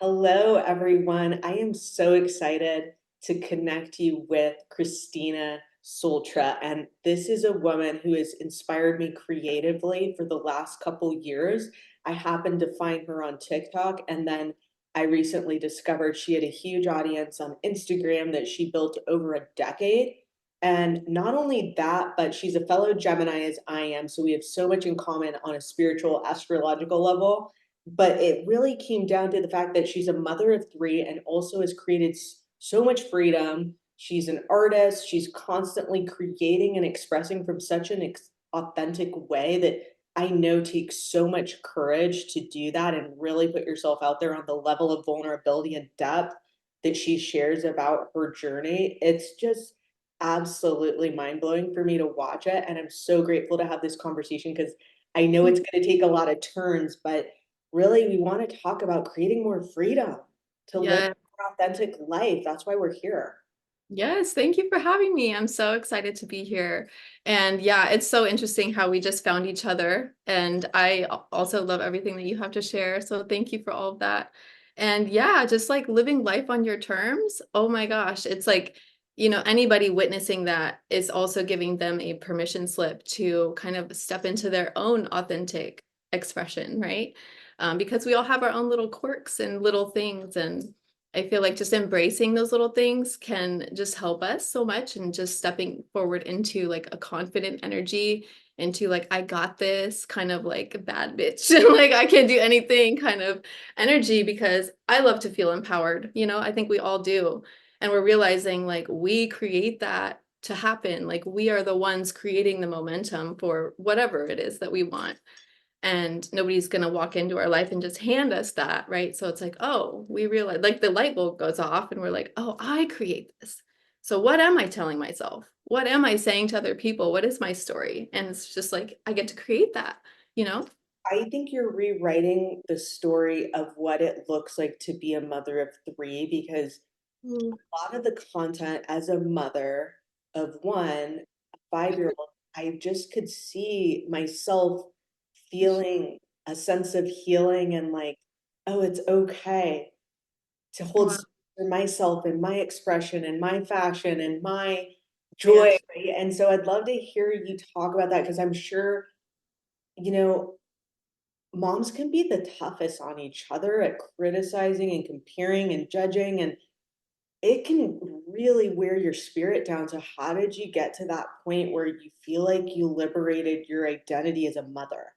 Hello, everyone. I am so excited to connect you with Christina Sultra. And this is a woman who has inspired me creatively for the last couple years. I happened to find her on TikTok, and then I recently discovered she had a huge audience on Instagram that she built over a decade. And not only that, but she's a fellow Gemini as I am. So we have so much in common on a spiritual, astrological level, but it really came down to the fact that she's a mother of three and also has created so much freedom. She's an artist. She's constantly creating and expressing from such an authentic way that I know takes so much courage to do that and really put yourself out there on the level of vulnerability and depth that she shares about her journey. It's just absolutely mind blowing for me to watch it. And I'm so grateful to have this conversation because I know it's going to take a lot of turns, but really we want to talk about creating more freedom to live Yeah. a more authentic life. That's why we're here. Yes. Thank you for having me. I'm so excited to be here. And yeah, it's so interesting how we just found each other. And I also love everything that you have to share. So thank you for all of that. And yeah, just like living life on your terms. Oh my gosh. It's like, anybody witnessing that is also giving them a permission slip to kind of step into their own authentic expression, right? Because we all have our own little quirks and little things. And I feel like just embracing those little things can just help us so much and just stepping forward into like a confident energy, into like, I got this kind of like a bad bitch, like I can do anything kind of energy because I love to feel empowered. I think we all do. And we're realizing like we create that to happen. Like we are the ones creating the momentum for whatever it is that we want, and nobody's going to walk into our life and just hand us that, right? So it's like, oh, we realize, like the light bulb goes off and we're like, oh, I create this. So what am I telling myself? What am I saying to other people? What is my story? And it's just like I get to create that, you know? I think you're rewriting the story of what it looks like to be a mother of three because Mm. a lot of the content as a mother of one, a 5 year old, I just could see myself feeling a sense of healing and like, oh, it's okay to hold Wow. space for myself and my expression and my fashion and my Yeah. joy. Right? And so I'd love to hear you talk about that because I'm sure, you know, moms can be the toughest on each other at criticizing and comparing and judging. And it can really wear your spirit down. So, how did you get to that point where you feel like you liberated your identity as a mother?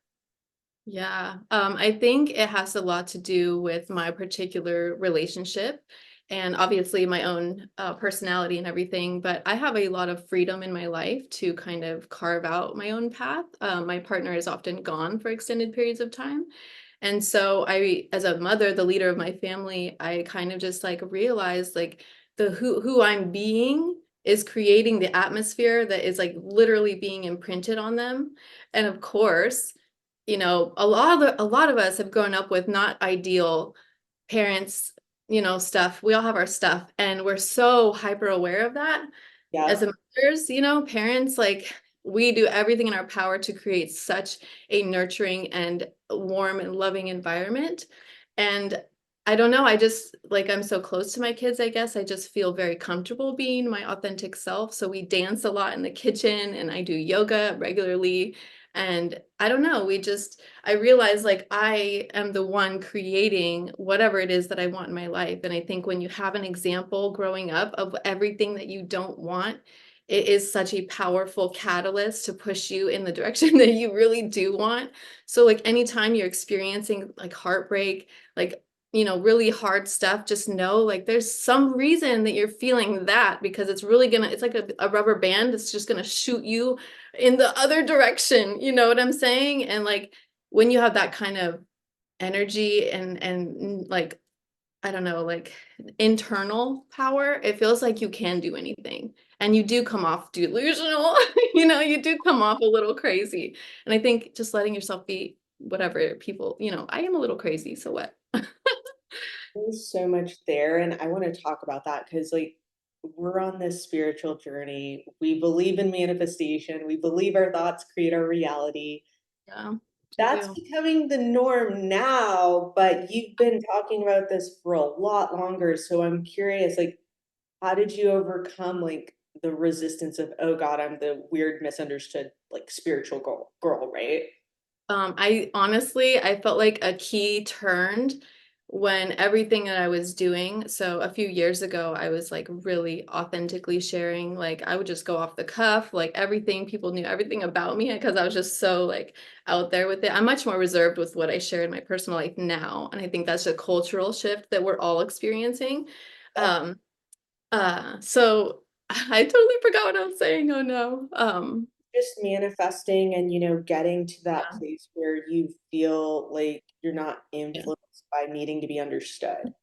Yeah, I think it has a lot to do with my particular relationship and obviously my own personality and everything. But I have a lot of freedom in my life to kind of carve out my own path. My partner is often gone for extended periods of time. And so as a mother, the leader of my family, I kind of just like realized like the who I'm being is creating the atmosphere that is like literally being imprinted on them. And of course, a lot of us have grown up with not ideal parents, stuff. We all have our stuff, and we're so hyper aware of that as Yeah. a mothers, parents, like we do everything in our power to create such a nurturing and warm and loving environment. And I don't know, I just like I'm so close to my kids, I guess. I just feel very comfortable being my authentic self. So we dance a lot in the kitchen and I do yoga regularly. And I don't know, I realize like I am the one creating whatever it is that I want in my life. And I think when you have an example growing up of everything that you don't want, it is such a powerful catalyst to push you in the direction that you really do want. So like anytime you're experiencing like heartbreak, like really hard stuff, just know like there's some reason that you're feeling that because it's like a rubber band. It's just gonna shoot you in the other direction. You know what I'm saying? And like when you have that kind of energy and like I don't know, like internal power, it feels like you can do anything. And you do come off delusional, you do come off a little crazy. And I think just letting yourself be whatever people, I am a little crazy, so what? There's so much there. And I want to talk about that because, like, we're on this spiritual journey. We believe in manifestation, we believe our thoughts create our reality. Yeah. That's too. becoming the norm now, but you've been talking about this for a lot longer. So I'm curious, like, how did you overcome like the resistance of, oh God, I'm the weird, misunderstood, like spiritual girl, right? I honestly, I felt like a key turned when everything that I was doing. So a few years ago, I was like really authentically sharing. Like I would just go off the cuff, like everything, people knew everything about me because I was just so like out there with it. I'm much more reserved with what I share in my personal life now. And I think that's a cultural shift that we're all experiencing. Um, so I totally forgot what I was saying. Oh no. Just manifesting and, getting to that Yeah. place where you feel like you're not Yeah. influenced by needing to be understood.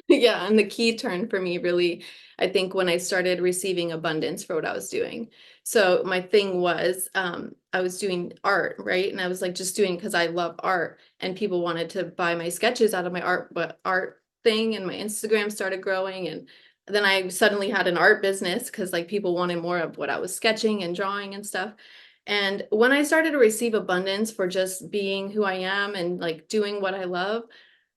Yeah, and the key turn for me really, I think when I started receiving abundance for what I was doing. So my thing was, I was doing art, right? And I was like just doing because I love art, and people wanted to buy my sketches out of my art thing, and my Instagram started growing, and then I suddenly had an art business because like people wanted more of what I was sketching and drawing and stuff. And when I started to receive abundance for just being who I am and like doing what I love,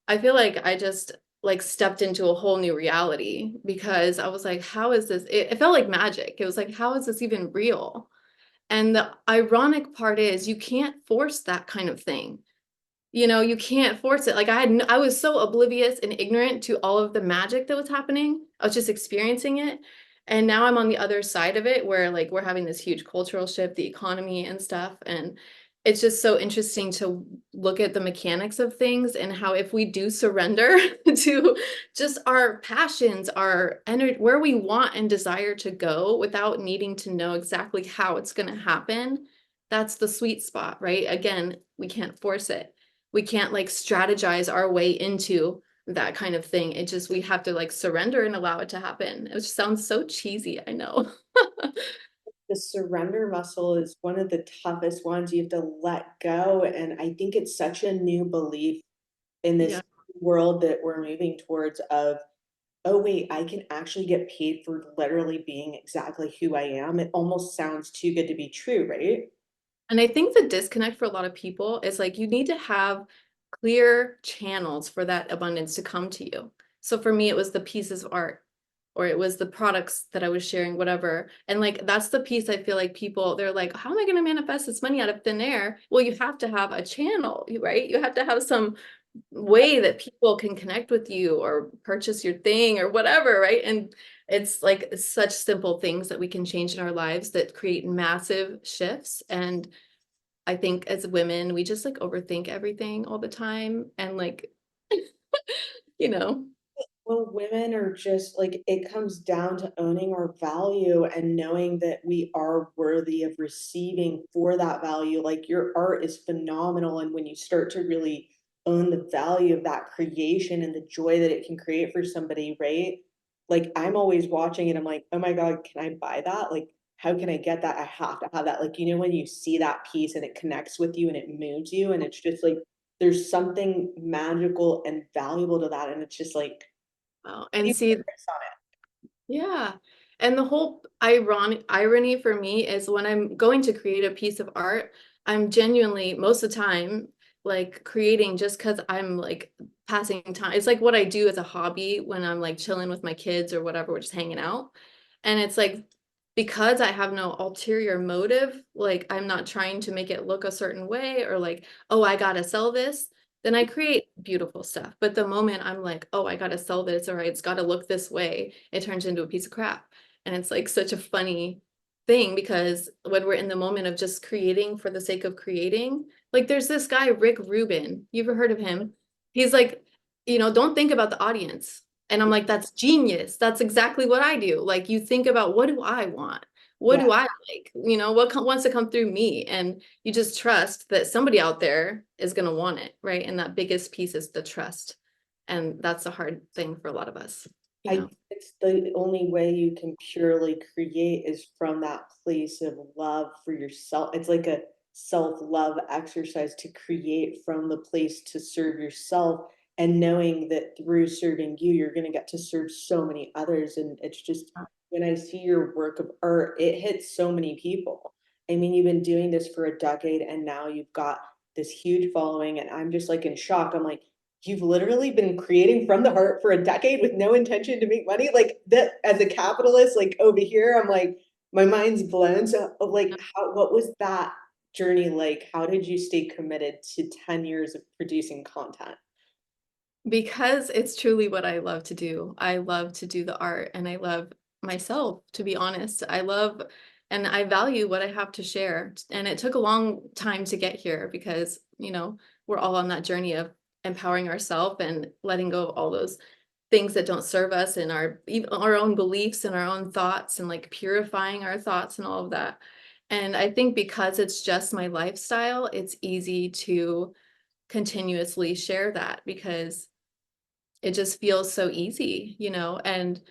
I feel like I just like stepped into a whole new reality because I was like, how is this? It felt like magic. It was like, how is this even real? And the ironic part is you can't force that kind of thing. You know, you can't force it. Like I was so oblivious and ignorant to all of the magic that was happening. I was just experiencing it. And now I'm on the other side of it where like we're having this huge cultural shift, the economy and stuff. And it's just so interesting to look at the mechanics of things and how if we do surrender to just our passions, our energy, where we want and desire to go without needing to know exactly how it's going to happen, that's the sweet spot, right? Again, we can't force it. We can't like strategize our way into that kind of thing. It just, we have to like surrender and allow it to happen. It just sounds so cheesy, I know. The surrender muscle is one of the toughest ones. You have to let go. And I think it's such a new belief in this Yeah. world that we're moving towards of, oh wait, I can actually get paid for literally being exactly who I am. It almost sounds too good to be true, right? And I think the disconnect for a lot of people is like you need to have clear channels for that abundance to come to you. So for me, it was the pieces of art or it was the products that I was sharing, whatever. And like that's the piece I feel like people, they're like, how am I going to manifest this money out of thin air? Well, you have to have a channel, right? You have to have some way that people can connect with you or purchase your thing or whatever, right? And it's like such simple things that we can change in our lives that create massive shifts. And I think as women, we just like overthink everything all the time. And like, you know, Well, women are just like, it comes down to owning our value and knowing that we are worthy of receiving for that value. Like, your art is phenomenal. And when you start to really own the value of that creation and the joy that it can create for somebody, right? Like, I'm always watching and I'm like, oh my God, can I buy that? Like, how can I get that? I have to have that. Like, when you see that piece and it connects with you and it moves you, and it's just like, there's something magical and valuable to that. And it's just like, how do and you see, focus on it? yeah. And the whole irony for me is when I'm going to create a piece of art, I'm genuinely most of the time like creating just because I'm like passing time. It's like what I do as a hobby when I'm like chilling with my kids or whatever, we're just hanging out. And it's like because I have no ulterior motive, like I'm not trying to make it look a certain way or like, oh, I gotta sell this, then I create beautiful stuff. But the moment I'm like, oh, I gotta sell this or it's gotta look this way, it turns into a piece of crap. And it's like such a funny thing because when we're in the moment of just creating for the sake of creating, like there's this guy, Rick Rubin. You ever heard of him? He's like, don't think about the audience. And I'm like, that's genius. That's exactly what I do. Like, you think about what do I want? What Yeah, do I like? What wants to come through me? And you just trust that somebody out there is going to want it, right? And that biggest piece is the trust. And that's a hard thing for a lot of us, you I know? think it's the only way you can purely create is from that place of love for yourself. It's like a self-love exercise to create from the place to serve yourself and knowing that through serving you, you're going to get to serve so many others. And it's just, when I see your work of art, it hits so many people. I mean, you've been doing this for a decade and now you've got this huge following, and I'm just like in shock. I'm like, you've literally been creating from the heart for a decade with no intention to make money. Like that, as a capitalist, like over here, I'm like, my mind's blown. So, like, what was that journey like? How did you stay committed to 10 years of producing content? Because it's truly what I love to do. I love to do the art and I love myself, to be honest. I love and I value what I have to share. And it took a long time to get here because, we're all on that journey of empowering ourselves and letting go of all those things that don't serve us and our own beliefs and our own thoughts and like purifying our thoughts and all of that. And I think because it's just my lifestyle, it's easy to continuously share that because it just feels so easy, and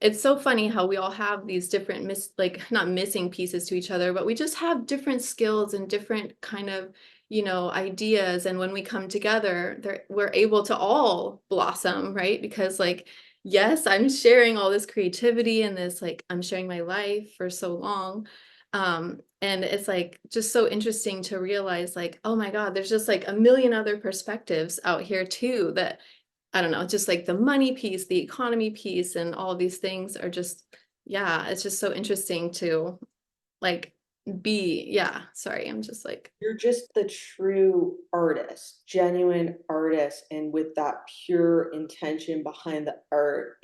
it's so funny how we all have these different like not missing pieces to each other, but we just have different skills and different kind of, ideas. And when we come together, we're able to all blossom, right? Because like, yes, I'm sharing all this creativity and this, like, I'm sharing my life for so long. And it's like just so interesting to realize like, oh my God, there's just like a million other perspectives out here too that I don't know, just like the money piece, the economy piece, and all these things are just, yeah, it's just so interesting to like yeah, sorry, I'm just like, You're just the true artist, genuine artist, and with that pure intention behind the art.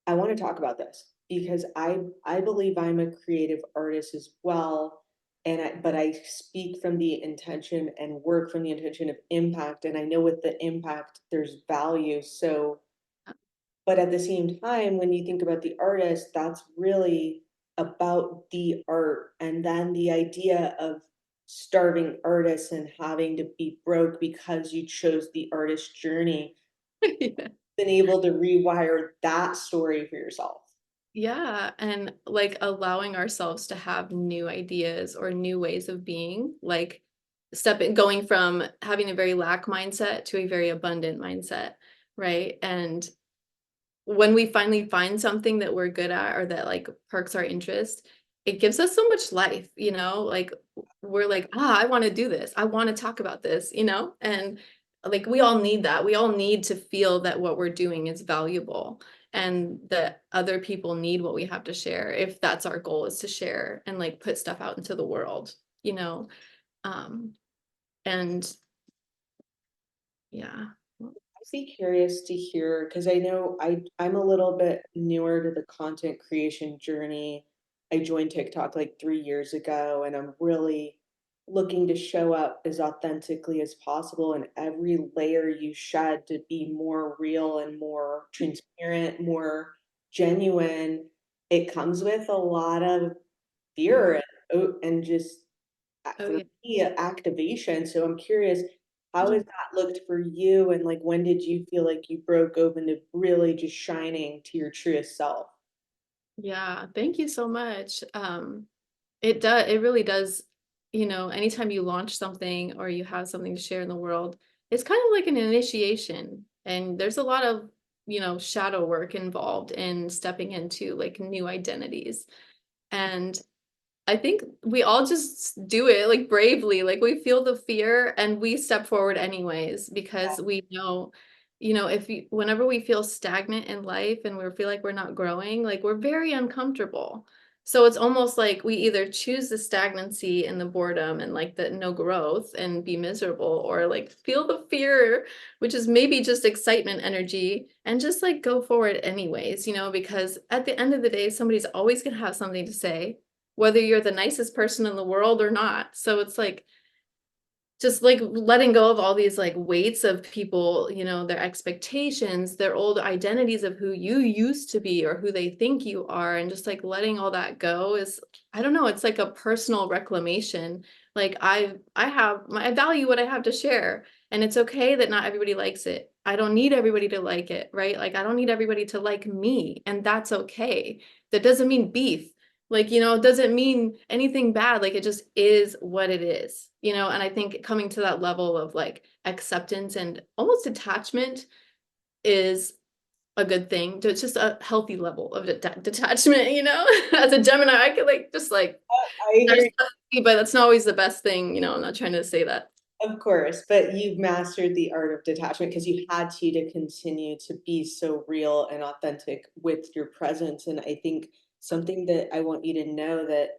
I want to talk about this because I believe I'm a creative artist as well, but I speak from the intention and work from the intention of impact, and I know with the impact there's value. So, but at the same time, when you think about the artist, that's really about the art. And then the idea of starving artists and having to be broke because you chose the artist journey, yeah. been able to rewire that story for yourself. Yeah, and like allowing ourselves to have new ideas or new ways of being, like going from having a very lack mindset to a very abundant mindset, right? And when we finally find something that we're good at or that like perks our interest, it gives us so much life, like we're like, I want to do this. I want to talk about this, and like we all need that. We all need to feel that what we're doing is valuable and that other people need what we have to share if that's our goal is to share and like put stuff out into the world, you know. Um and yeah. I'd be curious to hear because I know I'm a little bit newer to the content creation journey. I joined TikTok like 3 years ago, and I'm really looking to show up as authentically as possible in every layer you shed to be more real and more transparent, more genuine. It comes with a lot of fear Oh, and just oh for yeah. me, activation. So I'm curious, how has Mm. that looked for you? And like, when did you feel like you broke open to really just shining to your truest self? Yeah, thank you so much. It really does, anytime you launch something or you have something to share in the world, it's kind of like an initiation. And there's a lot of, shadow work involved in stepping into like new identities. And I think we all just do it like bravely, like we feel the fear and we step forward anyways because we know, whenever we feel stagnant in life and we feel like we're not growing, like we're very uncomfortable. So it's almost like we either choose the stagnancy and the boredom and like the no growth and be miserable or like feel the fear, which is maybe just excitement energy and just like go forward anyways, because at the end of the day, somebody's always going to have something to say whether you're the nicest person in the world or not. So it's like just like letting go of all these like weights of people, their expectations, their old identities of who you used to be or who they think you are, and just like letting all that go is, I don't know, it's like a personal reclamation. Like I value what I have to share, and it's okay that not everybody likes it. I don't need everybody to like it, right? Like I don't need everybody to like me, and that's okay. That doesn't mean beef. Like, it doesn't mean anything bad. Like, it just is what it is, And I think coming to that level of like acceptance and almost detachment is a good thing. It's just a healthy level of detachment, you know? As a Gemini, I could like just like I hear there's but that's not always the best thing, you know. I'm not trying to say that. Of course, but you've mastered the art of detachment because you had to continue to be so real and authentic with your presence. And I think something that I want you to know that,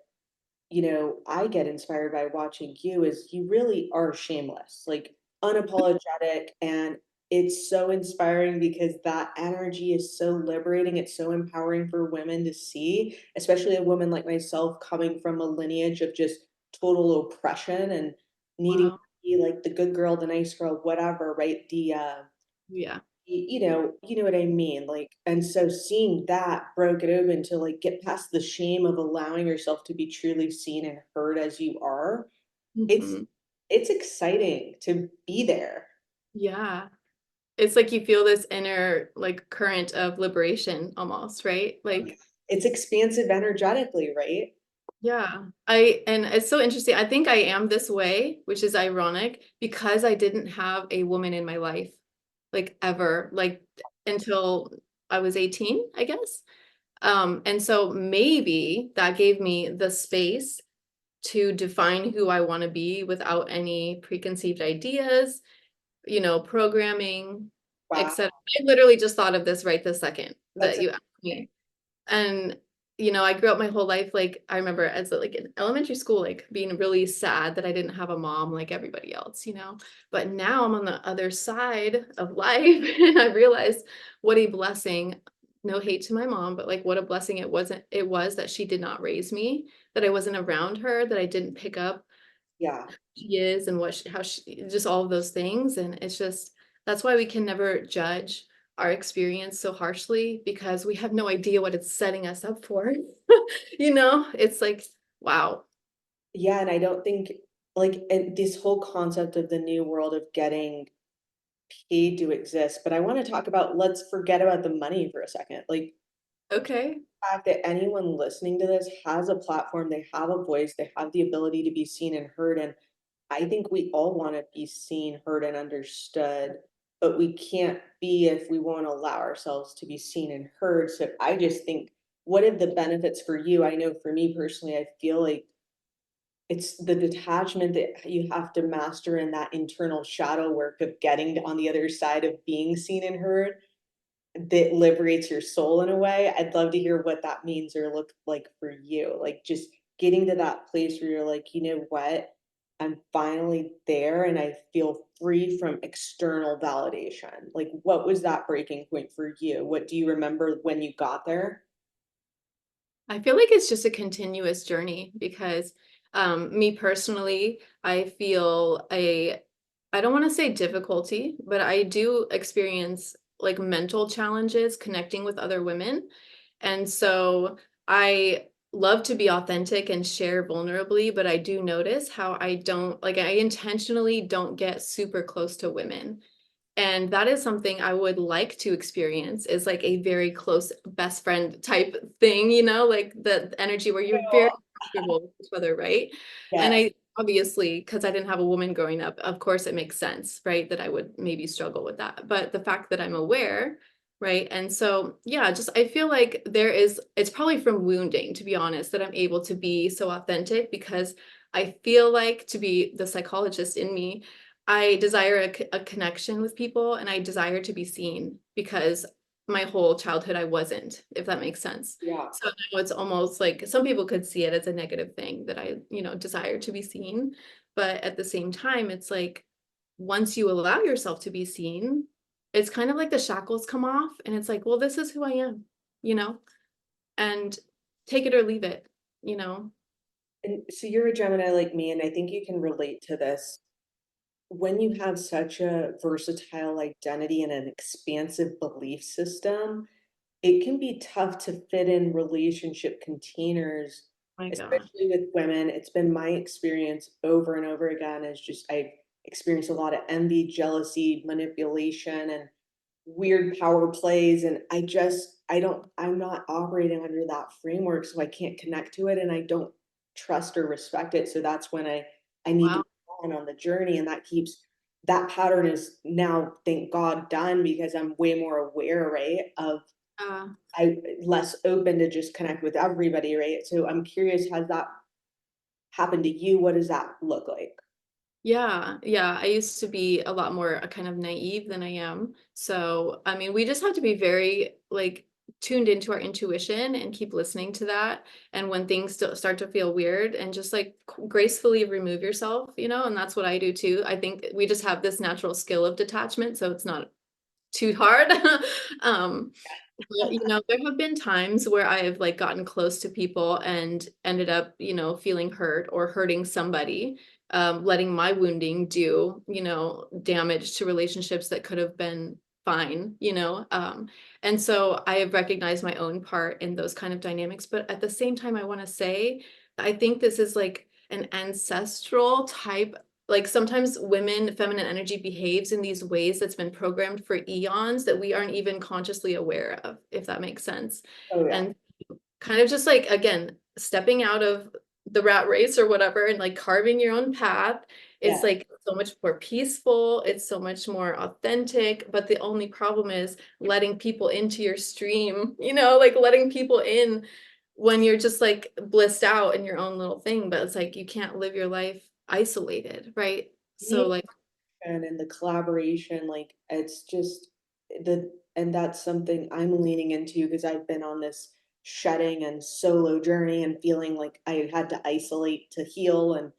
I get inspired by watching you is you really are shameless, like unapologetic. And it's so inspiring because that energy is so liberating. It's so empowering for women to see, especially a woman like myself coming from a lineage of just total oppression and needing Wow. to be like the good girl, the nice girl, whatever, right? Yeah. You know what I mean? Like, and so seeing that broke it open to like get past the shame of allowing yourself to be truly seen and heard as you are, it's Hmm. it's exciting to be there. Yeah. It's like you feel this inner like current of liberation almost, right? Like, It's expansive energetically, right? yeah. And it's so interesting. I think I am this way, which is ironic because I didn't have a woman in my life like ever, like until I was 18, I guess. And so maybe that gave me the space to define who I want to be without any preconceived ideas, programming, Wow. etc. I literally just thought of this right this second That's that you asked me. And I grew up my whole life, like I remember as like in elementary school, like being really sad that I didn't have a mom like everybody else. But now I'm on the other side of life and I realized what a blessing, no hate to my mom, but like what a blessing it was that she did not raise me, that I wasn't around her, that I didn't pick up yeah. she is and how she just all of those things. And it's just that's why we can never judge our experience so harshly because we have no idea what it's setting us up for. It's like, wow. Yeah, and I don't think like and this whole concept of the new world of getting paid to exist, but I want to talk about let's forget about the money for a second. Like Okay. fact that anyone listening to this has a platform, they have a voice, they have the ability to be seen and heard. And I think we all want to be seen, heard, and understood, but we can't be if we won't allow ourselves to be seen and heard. So I just think, what are the benefits for you? I know for me personally, I feel like it's the detachment that you have to master in that internal shadow work of getting on the other side of being seen and heard that liberates your soul in a way. I'd love to hear what that means or look like for you. Like just getting to that place where you're like, you know what? I'm finally there and I feel free from external validation. Like, what was that breaking point for you? What do you remember when you got there? I feel like it's just a continuous journey because me personally, I feel I don't want to say difficulty, but I do experience like mental challenges connecting with other women. And so I love to be authentic and share vulnerably, but I do notice how I intentionally don't get super close to women. And that is something I would like to experience is like a very close best friend type thing, like the energy where you're very comfortable with each other, right? And Yes. I obviously, because I didn't have a woman growing up, of course it makes sense, right? That I would maybe struggle with that. But the fact that I'm aware, right? And so, yeah, just I feel like it's probably from wounding, to be honest, that I'm able to be so authentic because I feel like to be the psychologist in me, I desire a connection with people and I desire to be seen because my whole childhood I wasn't, if that makes sense. Yeah. So now it's almost like some people could see it as a negative thing that I desire to be seen. But at the same time, it's like once you allow yourself to be seen, it's kind of like the shackles come off and it's like, well, this is who I am, you know, and take it or leave it, you know. And so you're a Gemini like me, and I think you can relate to this. When you have such a versatile identity and an expansive belief system, it can be tough to fit in relationship containers, My God. especially with women. It's been my experience over and over again. Is just I've experienced a lot of envy, jealousy, manipulation, and weird power plays. And I'm not operating under that framework, so I can't connect to it, and I don't trust or respect it. So that's when I need to Wow. go on the journey, and that keeps that pattern is now, thank God, done because I'm way more aware, right, of Uh, I less open to just connect with everybody, right? So I'm curious, has that happened to you? What does that look like? yeah, yeah. I used to be a lot more kind of naive than I am. So, I mean, we just have to be very like tuned into our intuition and keep listening to that. And when things start to feel weird, and just like gracefully remove yourself, and that's what I do too. I think we just have this natural skill of detachment, so it's not too hard. um, Well, there have been times where I have like gotten close to people and ended up, feeling hurt or hurting somebody, letting my wounding do, damage to relationships that could have been fine. And so I have recognized my own part in those kind of dynamics. But at the same time, I want to say, I think this is like an ancestral type, like sometimes women, feminine energy behaves in these ways that's been programmed for eons that we aren't even consciously aware of, if that makes sense. Oh, yeah. And kind of just like, again, stepping out of the rat race or whatever and like carving your own path. It's Yeah. like so much more peaceful, it's so much more authentic. But the only problem is letting people into your stream, like letting people in when you're just like blissed out in your own little thing. But it's like you can't live your life isolated, right? So like, And the collaboration, like, it's just and that's something I'm leaning into because I've been on this shedding and solo journey and feeling like I had to isolate to heal and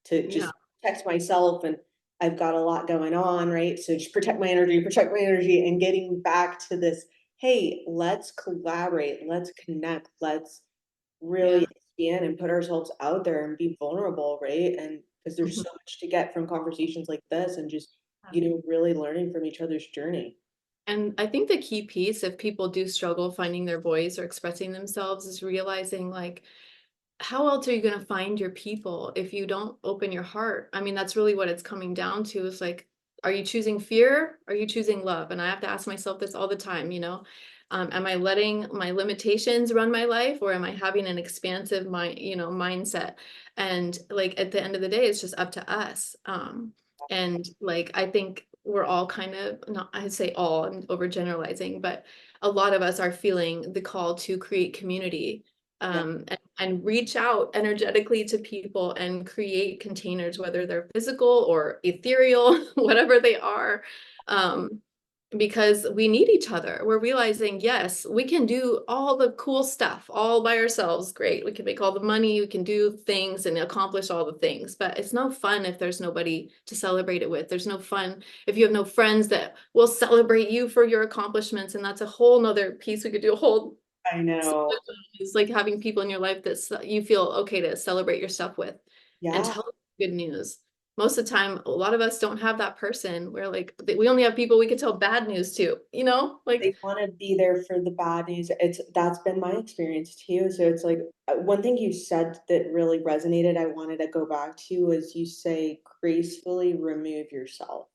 to yeah. just protect myself, and I've got a lot going on, right? So just protect my energy, and getting back to this, hey, let's collaborate, let's connect, let's really Yeah. expand and put ourselves out there and be vulnerable, right? And because there's Mhm. so much to get from conversations like this and just, really learning from each other's journey. And I think the key piece, if people do struggle finding their voice or expressing themselves, is realizing like, how else are you going to find your people if you don't open your heart? I mean, that's really what it's coming down to, is like, are you choosing fear? Are you choosing love? And I have to ask myself this all the time. Am I letting my limitations run my life, or am I having an expansive mindset? And like at the end of the day, it's just up to us. And like I think we're all kind of, not, I'd say all, I'm overgeneralizing, but a lot of us are feeling the call to create community, Yeah, and reach out energetically to people and create containers, whether they're physical or ethereal, whatever they are. Um, because we need each other. We're realizing, yes, we can do all the cool stuff all by ourselves. Great. We can make all the money, we can do things and accomplish all the things, but it's no fun if there's nobody to celebrate it with. There's no fun if you have no friends that will celebrate you for your accomplishments. And that's a whole nother piece. We could do a whole, I know. it's like having people in your life that you feel okay to celebrate your stuff with and Yeah, tell good news. Most of the time, a lot of us don't have that person. We're like, we only have people we could tell bad news to, like, they want to be there for the bad news. That's been my experience too. So it's like, one thing you said that really resonated, I wanted to go back to, was you say gracefully remove yourself.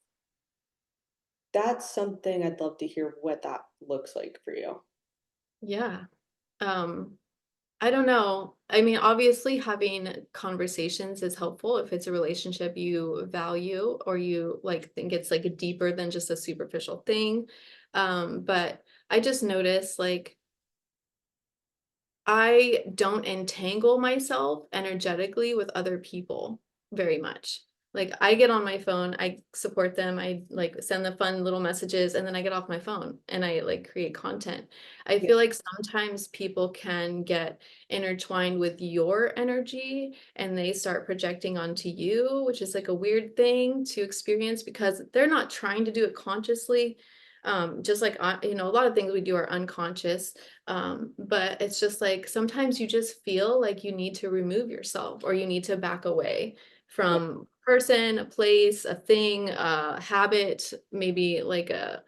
That's something I'd love to hear what that looks like for you. yeah. Um, I don't know. I mean, obviously, having conversations is helpful if it's a relationship you value or you like think it's like deeper than just a superficial thing. But I just noticed like I don't entangle myself energetically with other people very much. Like I get on my phone, I support them, I like send the fun little messages, and then I get off my phone and I like create content. I Yeah, feel like sometimes people can get intertwined with your energy and they start projecting onto you, which is like a weird thing to experience because they're not trying to do it consciously. Just like a lot of things we do are unconscious, but it's just like sometimes you just feel like you need to remove yourself or you need to back away yeah, from a person, a place, a thing, a habit, maybe like a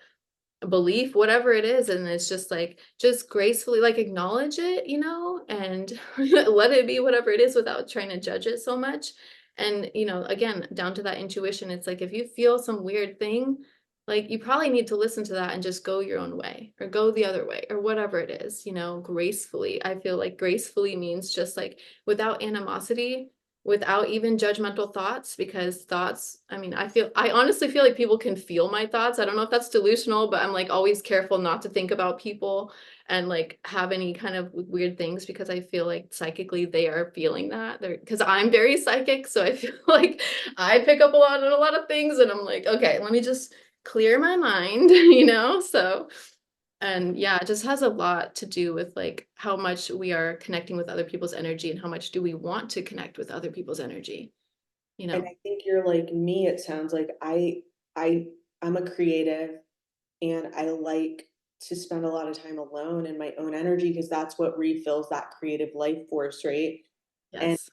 belief, whatever it is. And it's just like, just gracefully like acknowledge it, and let it be whatever it is without trying to judge it so much. And, again, down to that intuition, it's like if you feel some weird thing, like you probably need to listen to that and just go your own way or go the other way or whatever it is, gracefully. I feel like gracefully means just like without animosity, without even judgmental thoughts, because thoughts, I mean, I honestly feel like people can feel my thoughts. I don't know if that's delusional, but I'm like always careful not to think about people and like have any kind of weird things, because I feel like psychically they are feeling that. They're, because I'm very psychic, so I feel like I pick up a lot on a lot of things, and I'm like, okay, let me just clear my mind, you know? So and yeah, it just has a lot to do with like how much we are connecting with other people's energy and how much do we want to connect with other people's energy, you And know? I think you're like me, it sounds like I I'm a creative and I like to spend a lot of time alone in my own energy because that's what refills that creative life force, right? And Yes.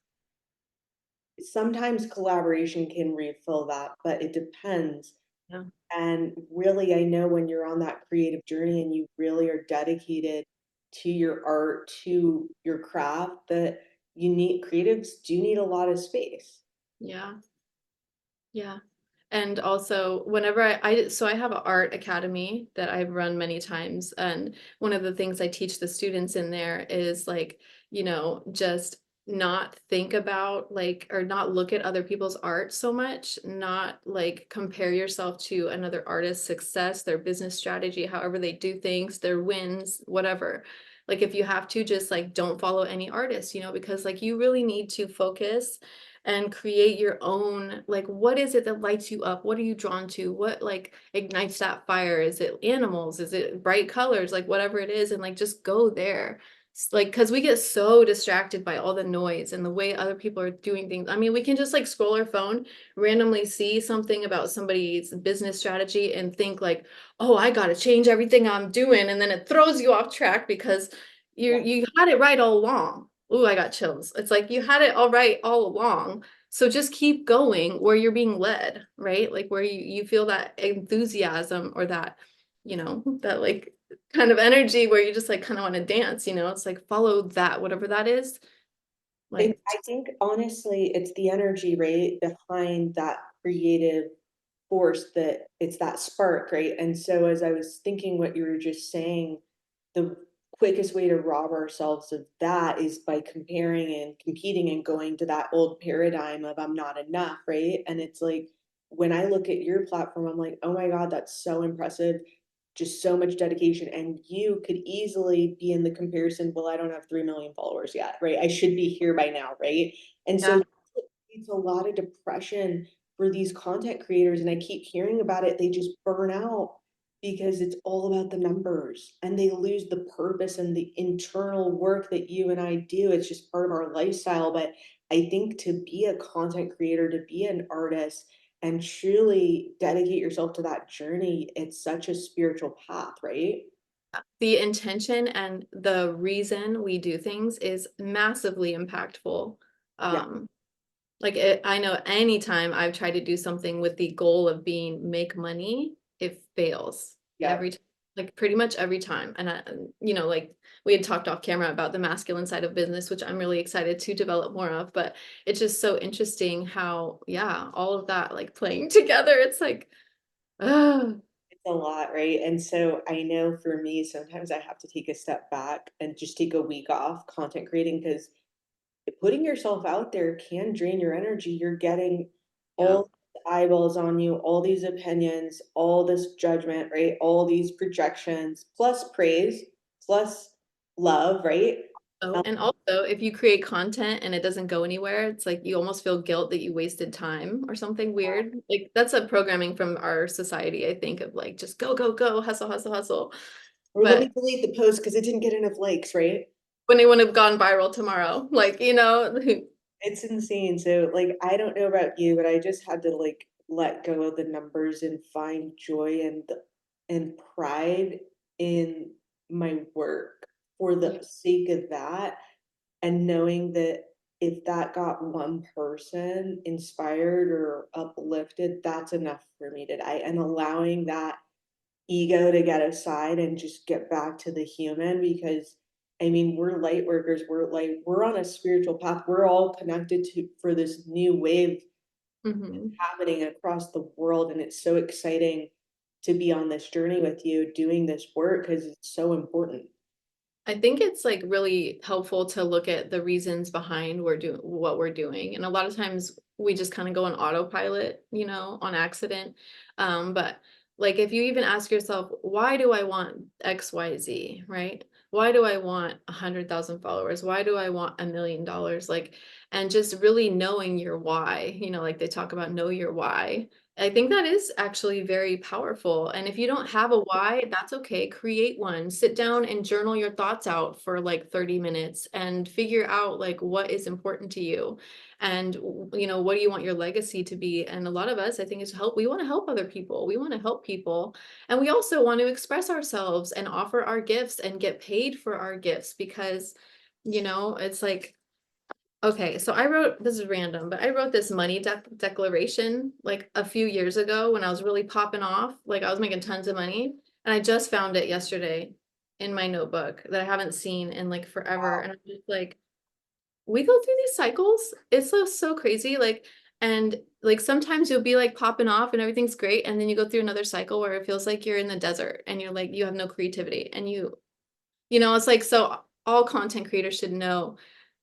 sometimes collaboration can refill that, but it depends. Yeah. And really, I know when you're on that creative journey and you really are dedicated to your art, to your craft, that you need creatives do need a lot of space. Yeah. Yeah. And also whenever I so I have an art academy that I've run many times, and one of the things I teach the students in there is like, just not think about like or not look at other people's art so much, not like compare yourself to another artist's success, their business strategy, however they do things, their wins, whatever. Like if you have to, just like don't follow any artist, because like you really need to focus and create your own, like what is it that lights you up, what are you drawn to, what like ignites that fire, is it animals, is it bright colors, like whatever it is, and like just go there. Like because we get so distracted by all the noise and the way other people are doing things. I mean, we can just like scroll our phone, randomly see something about somebody's business strategy and think like, oh, I gotta change everything I'm doing, and then it throws you off track because Yeah. you had it right all along. Ooh, I got chills. It's like you had it all right all along. So just keep going where you're being led, right? Like where you feel that enthusiasm or that, that like kind of energy where you just like kind of want to dance, it's like follow that, whatever that is. And Like, I think honestly, it's the energy, right, behind that creative force that it's that spark, right? And so as I was thinking what you were just saying, the quickest way to rob ourselves of that is by comparing and competing and going to that old paradigm of I'm not enough, right? And it's like when I look at your platform, I'm like, oh my God, that's so impressive. Just so much dedication. And you could easily be in the comparison, well, I don't have 3 million followers yet, right? I should be here by now, right? And yeah. so it's a lot of depression for these content creators. And I keep hearing about it. They just burn out because it's all about the numbers and they lose the purpose and the internal work that you and I do. It's just part of our lifestyle. But I think to be a content creator, to be an artist, and truly dedicate yourself to that journey, it's such a spiritual path, right? The intention and the reason we do things is massively impactful. Yeah. Um, I know anytime I've tried to do something with the goal of being make money, it fails Yeah. every time, like pretty much every time. And like we had talked off camera about the masculine side of business, which I'm really excited to develop more of. But it's just so interesting how, yeah, all of that like playing together. It's like, oh, It's a lot, right? And so I know for me, sometimes I have to take a step back and just take a week off content creating because putting yourself out there can drain your energy. You're getting yeah. all the eyeballs on you, all these opinions, all this judgment, right? All these projections, plus praise, plus love, right? Oh, and also if you create content and it doesn't go anywhere, it's like you almost feel guilt that you wasted time or something weird. Like that's a programming from our society, I think, of like just go, go, go, hustle, hustle, hustle. Or let me But delete the post because it didn't get enough likes, right? when it would have gone viral tomorrow, like, It's insane. So, like, I don't know about you, but I just had to like let go of the numbers and find joy and pride in my work for yeah. the sake of that, and knowing that if that got one person inspired or uplifted, that's enough for me today. And allowing that ego to get aside and just get back to the human because I mean we're light workers, we're on a spiritual path, we're all connected to for this new wave Mhm. happening across the world, and it's so exciting to be on this journey with you doing this work because it's so important. I think it's like really helpful to look at the reasons behind we're doing what we're doing. And a lot of times we just kind of go on autopilot, on accident. But like if you even ask yourself, why do I want XYZ, right? Why do I want 100,000 followers? Why do I want $1 million? Like, and just really knowing your why, like they talk about know your why. I think that is actually very powerful. And if you don't have a why, that's okay. Create one. Sit down and journal your thoughts out for like 30 minutes and figure out like what is important to you. And what do you want your legacy to be? And a lot of us, I think, is help. We want to help other people. We want to help people. And we also want to express ourselves and offer our gifts and get paid for our gifts because, it's like okay, so I wrote, this is random, but I wrote this money declaration like a few years ago when I was really popping off, like I was making tons of money, and I just found it yesterday in my notebook that I haven't seen in like forever, and I'm just like, we go through these cycles. It's so crazy, like, and like sometimes you'll be like popping off and everything's great, and then you go through another cycle where it feels like you're in the desert and you're like you have no creativity, and it's like, so all content creators should know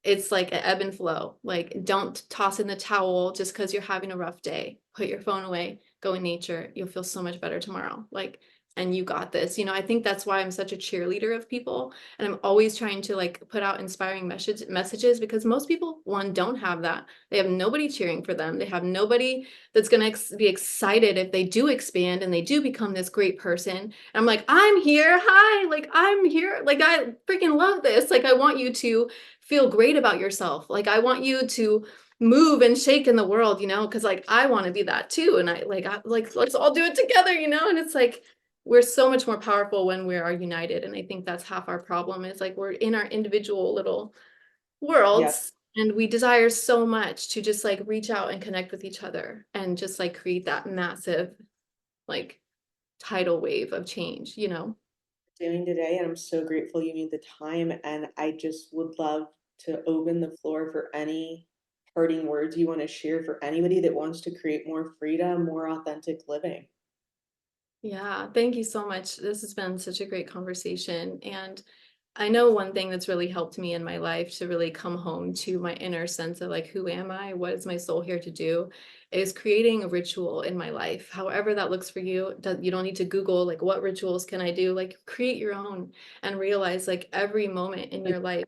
it's like an ebb and flow. Like, don't toss in the towel just because you're having a rough day. Put your phone away, go in nature. You'll feel so much better tomorrow. Like, and you got this. I think that's why I'm such a cheerleader of people. And I'm always trying to like put out inspiring messages because most people, one, don't have that. They have nobody cheering for them. They have nobody that's going to be excited if they do expand and they do become this great person. And I'm like, I'm here. Hi. Like, I'm here. Like, I freaking love this. Like, I want you to feel great about yourself. Like, I want you to move and shake in the world, because like, I want to be that too. And let's all do it together, and it's like, we're so much more powerful when we are united. And I think that's half our problem is like, we're in our individual little Yeah. worlds and we desire so much to just like reach out and connect with each other and just like create that massive like tidal wave of change, Doing today, and I'm so grateful you made the time. And I just would love to open the floor for any parting words you want to share for anybody that wants to create more freedom, more authentic living. Yeah, thank you so much. This has been such a great conversation. And I know one thing that's really helped me in my life to really come home to my inner sense of like, who am I? What is my soul here to do? Is creating a ritual in my life. However that looks for you. You don't need to Google like, what rituals can I do? Like, create your own and realize like every moment in your life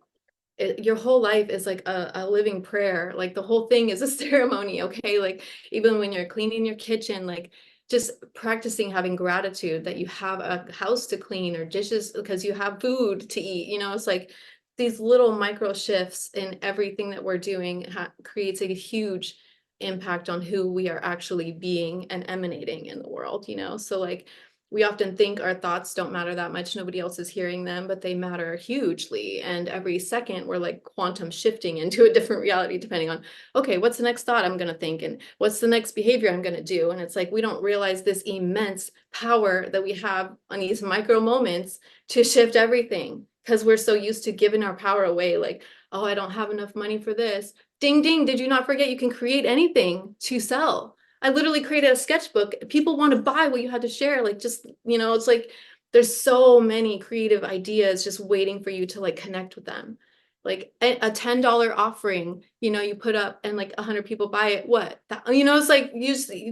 your whole life is like a living prayer. Like the whole thing is a ceremony. Okay. Like even when you're cleaning your kitchen, like just practicing having gratitude that you have a house to clean or dishes because you have food to eat. It's like these little micro shifts in everything that we're doing creates a huge impact on who we are actually being and emanating in the world. So like we often think our thoughts don't matter that much. Nobody else is hearing them, but they matter hugely. And every second we're like quantum shifting into a different reality, depending on, okay, what's the next thought I'm going to think? And what's the next behavior I'm going to do? And it's like, we don't realize this immense power that we have on these micro moments to shift everything because we're so used to giving our power away. Like, oh, I don't have enough money for this. Ding, ding. Did you not forget you can create anything to sell? I literally created a sketchbook. People want to buy what you had to share. Like, just, it's like there's so many creative ideas just waiting for you to like connect with them. Like a $10 offering, you put up and like 100 people buy it. What? It's like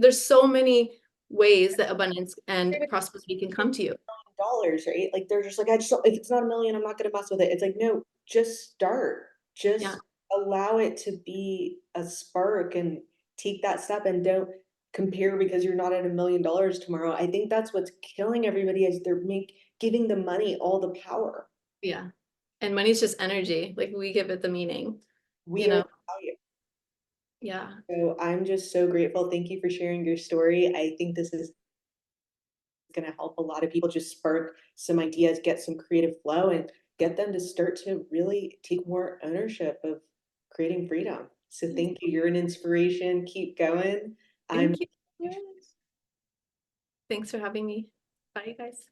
there's so many ways that abundance and prosperity can come to you. Dollars, right? Like they're just like, I just if it's not a million, I'm not gonna mess with it. It's like, no, just start. Yeah. Just allow it to be a spark and take that step and don't compare because you're not at $1 million tomorrow. I think that's what's killing everybody is they're giving the money all the power. Yeah. And money's just energy. Like we give it the meaning, you We are know? the value. Yeah. So I'm just so grateful. Thank you for sharing your story. I think this is going to help a lot of people just spark some ideas, get some creative flow, and get them to start to really take more ownership of creating freedom. So thank you. You're an inspiration. Keep going. I'm Thank you. Thanks for having me. Bye, guys.